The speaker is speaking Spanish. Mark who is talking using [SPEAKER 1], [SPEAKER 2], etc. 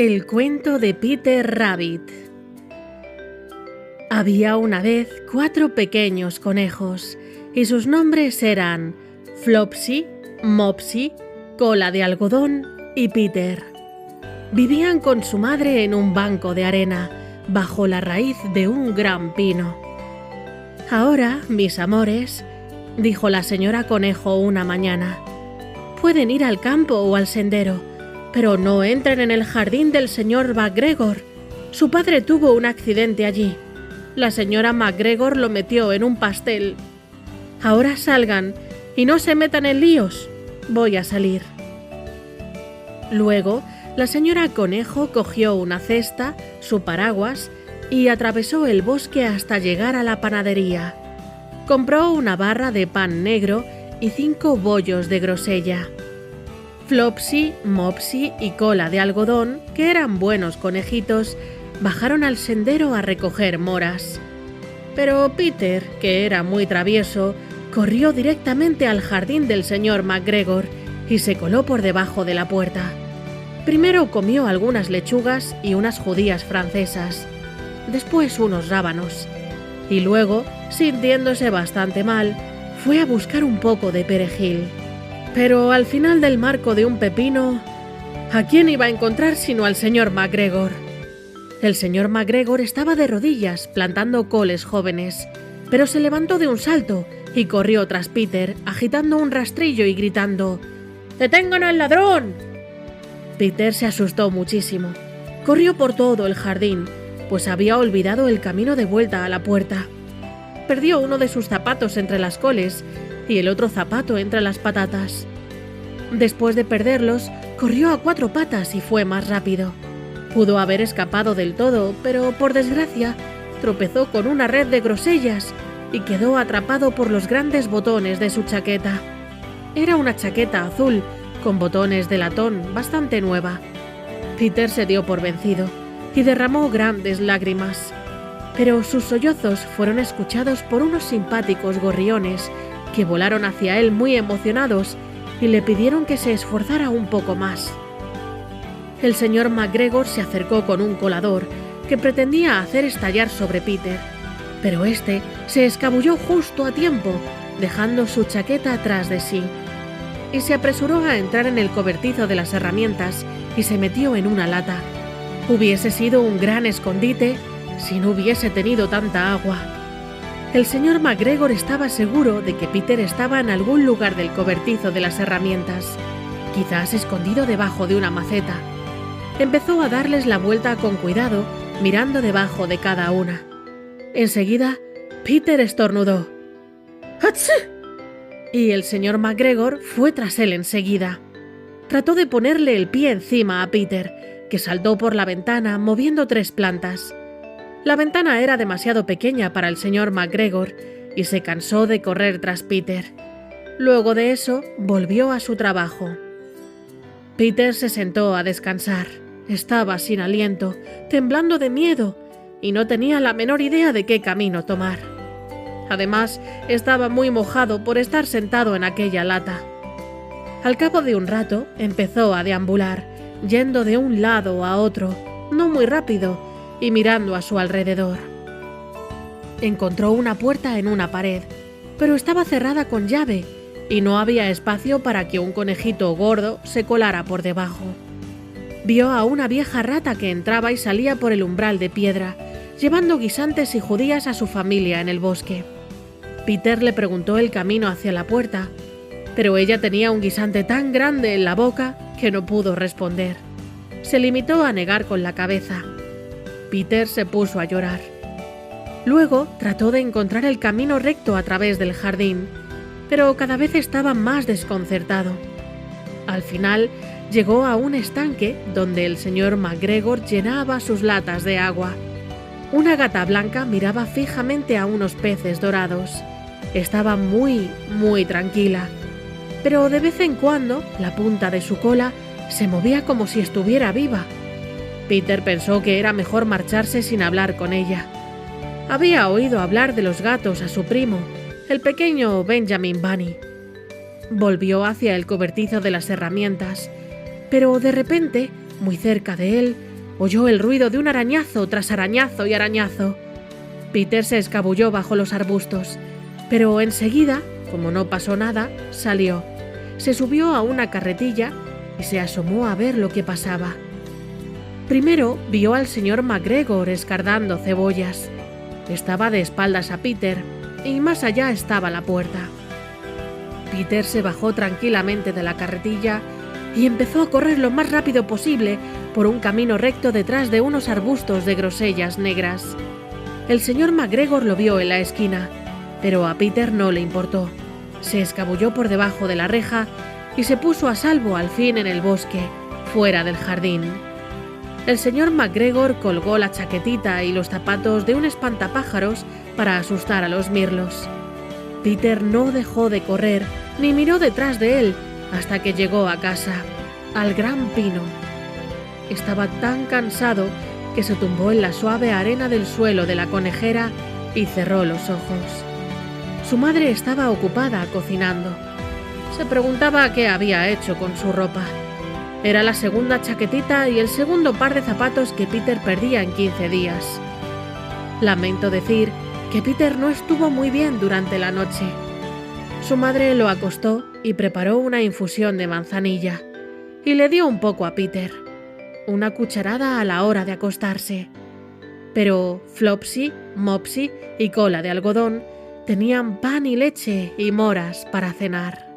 [SPEAKER 1] El cuento de Peter Rabbit. Había una vez 4 pequeños conejos, y sus nombres eran Flopsy, Mopsy, Cola de Algodón y Peter. Vivían con su madre en un banco de arena, bajo la raíz de un gran pino. «Ahora, mis amores», dijo la señora Conejo una mañana, «pueden ir al campo o al sendero, pero no entren en el jardín del señor MacGregor. Su padre tuvo un accidente allí. La señora MacGregor lo metió en un pastel. Ahora salgan y no se metan en líos. Voy a salir». Luego, la señora Conejo cogió una cesta, su paraguas, y atravesó el bosque hasta llegar a la panadería. Compró una barra de pan negro y 5 bollos de grosella. Flopsy, Mopsy y Cola de Algodón, que eran buenos conejitos, bajaron al sendero a recoger moras. Pero Peter, que era muy travieso, corrió directamente al jardín del señor MacGregor y se coló por debajo de la puerta. Primero comió algunas lechugas y unas judías francesas, después unos rábanos, y luego, sintiéndose bastante mal, fue a buscar un poco de perejil. Pero al final del marco de un pepino, ¿a quién iba a encontrar sino al señor MacGregor? El señor MacGregor estaba de rodillas plantando coles jóvenes, pero se levantó de un salto y corrió tras Peter, agitando un rastrillo y gritando: «¡Detengan al ladrón!». Peter se asustó muchísimo. Corrió por todo el jardín, pues había olvidado el camino de vuelta a la puerta. Perdió uno de sus zapatos entre las coles y el otro zapato entre las patatas. Después de perderlos, corrió a 4 patas y fue más rápido. Pudo haber escapado del todo, pero por desgracia tropezó con una red de grosellas y quedó atrapado por los grandes botones de su chaqueta. Era una chaqueta azul con botones de latón bastante nueva. Peter se dio por vencido y derramó grandes lágrimas, pero sus sollozos fueron escuchados por unos simpáticos gorriones que volaron hacia él muy emocionados y le pidieron que se esforzara un poco más. El señor MacGregor se acercó con un colador que pretendía hacer estallar sobre Peter, pero este se escabulló justo a tiempo, dejando su chaqueta atrás de sí, y se apresuró a entrar en el cobertizo de las herramientas y se metió en una lata. Hubiese sido un gran escondite si no hubiese tenido tanta agua. El señor MacGregor estaba seguro de que Peter estaba en algún lugar del cobertizo de las herramientas, quizás escondido debajo de una maceta. Empezó a darles la vuelta con cuidado, mirando debajo de cada una. Enseguida, Peter estornudó: «¡Achí!», y el señor MacGregor fue tras él enseguida. Trató de ponerle el pie encima a Peter, que saltó por la ventana moviendo 3 plantas. La ventana era demasiado pequeña para el señor MacGregor y se cansó de correr tras Peter. Luego de eso, volvió a su trabajo. Peter se sentó a descansar. Estaba sin aliento, temblando de miedo, y no tenía la menor idea de qué camino tomar. Además, estaba muy mojado por estar sentado en aquella lata. Al cabo de un rato, empezó a deambular, yendo de un lado a otro, no muy rápido, y mirando a su alrededor. Encontró una puerta en una pared, pero estaba cerrada con llave y no había espacio para que un conejito gordo se colara por debajo. Vio a una vieja rata que entraba y salía por el umbral de piedra, llevando guisantes y judías a su familia en el bosque. Peter le preguntó el camino hacia la puerta, pero ella tenía un guisante tan grande en la boca que no pudo responder. Se limitó a negar con la cabeza. Peter se puso a llorar. Luego trató de encontrar el camino recto a través del jardín, pero cada vez estaba más desconcertado. Al final llegó a un estanque donde el señor MacGregor llenaba sus latas de agua. Una gata blanca miraba fijamente a unos peces dorados. Estaba muy tranquila, pero de vez en cuando la punta de su cola se movía como si estuviera viva. Peter pensó que era mejor marcharse sin hablar con ella. Había oído hablar de los gatos a su primo, el pequeño Benjamin Bunny. Volvió hacia el cobertizo de las herramientas, pero de repente, muy cerca de él, Oyó el ruido de un arañazo tras arañazo y arañazo. Peter se escabulló bajo los arbustos, pero enseguida, como no pasó nada, salió. Se subió a una carretilla y se asomó a ver lo que pasaba. Primero vio al señor McGregor escardando cebollas. Estaba de espaldas a Peter y más allá estaba la puerta. Peter se bajó tranquilamente de la carretilla y empezó a correr lo más rápido posible por un camino recto detrás de unos arbustos de grosellas negras. El señor McGregor lo vio en la esquina, pero a Peter no le importó. Se escabulló por debajo de la reja y se puso a salvo al fin en el bosque, fuera del jardín. El señor McGregor colgó la chaquetita y los zapatos de un espantapájaros para asustar a los mirlos. Peter no dejó de correr ni miró detrás de él hasta que llegó a casa, al gran pino. Estaba tan cansado que se tumbó en la suave arena del suelo de la conejera y cerró los ojos. Su madre estaba ocupada cocinando. Se preguntaba qué había hecho con su ropa. Era la segunda chaquetita y el segundo par de zapatos que Peter perdía en 15 días. Lamento decir que Peter no estuvo muy bien durante la noche. Su madre lo acostó y preparó una infusión de manzanilla y le dio un poco a Peter, una cucharada a la hora de acostarse. Pero Flopsy, Mopsy y Cola de Algodón tenían pan y leche y moras para cenar.